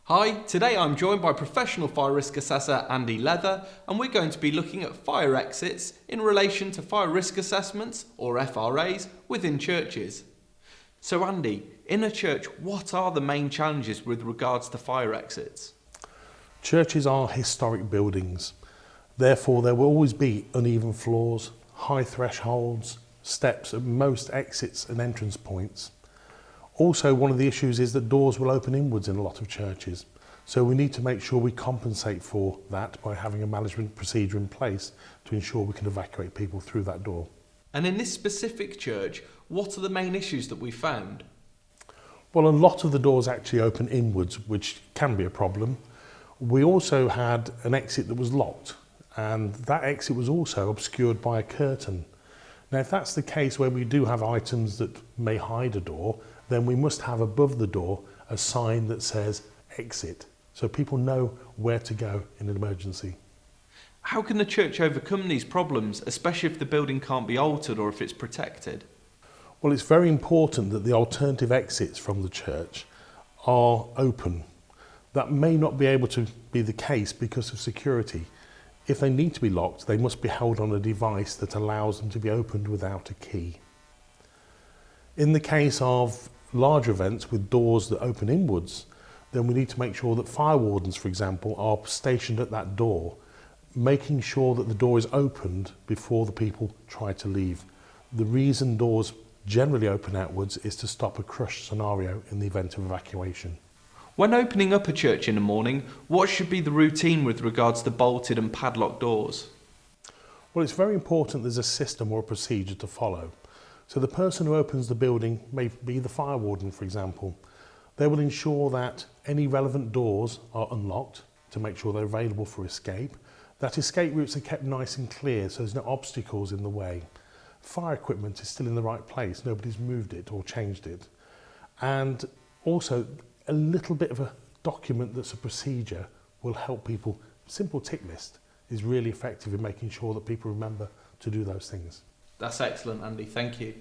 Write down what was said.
Hi, today I'm joined by professional fire risk assessor Andy Leather, and we're going to be looking at fire exits in relation to fire risk assessments, or FRAs, within churches. So Andy, in a church, what are the main challenges with regards to fire exits? Churches are historic buildings. Therefore, there will always be uneven floors, high thresholds, steps at most exits and entrance points. Also, one of the issues is that doors will open inwards in a lot of churches. So we need to make sure we compensate for that by having a management procedure in place to ensure we can evacuate people through that door. And in this specific church, what are the main issues that we found? Well, a lot of the doors actually open inwards, which can be a problem. We also had an exit that was locked, and that exit was also obscured by a curtain. Now, if that's the case where we do have items that may hide a door, then we must have above the door a sign that says exit, so people know where to go in an emergency. How can the church overcome these problems, especially if the building can't be altered or if it's protected? Well, it's very important that the alternative exits from the church are open. That may not be able to be the case because of security. If they need to be locked, they must be held on a device that allows them to be opened without a key. In the case of large events with doors that open inwards, then we need to make sure that fire wardens, for example, are stationed at that door, making sure that the door is opened before the people try to leave. The reason doors generally open outwards is to stop a crush scenario in the event of evacuation. When opening up a church in the morning, what should be the routine with regards to bolted and padlocked doors? Well, it's very important there's a system or a procedure to follow. So the person who opens the building may be the fire warden, for example. They will ensure that any relevant doors are unlocked to make sure they're available for escape, that escape routes are kept nice and clear so there's no obstacles in the way. Fire equipment is still in the right place, nobody's moved it or changed it. And also a little bit of a document that's a procedure will help people. Simple tick list is really effective in making sure that people remember to do those things. That's excellent, Andy. Thank you.